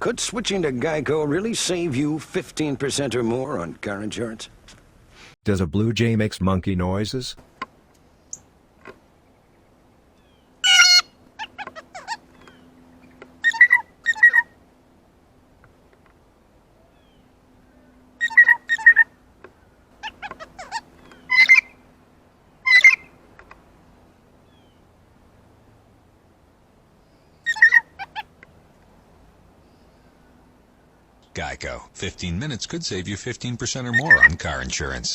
Could switching to Geico really save you 15% or more on car insurance? Does a blue jay make monkey noises? Geico. 15 minutes could save you 15% or more on car insurance.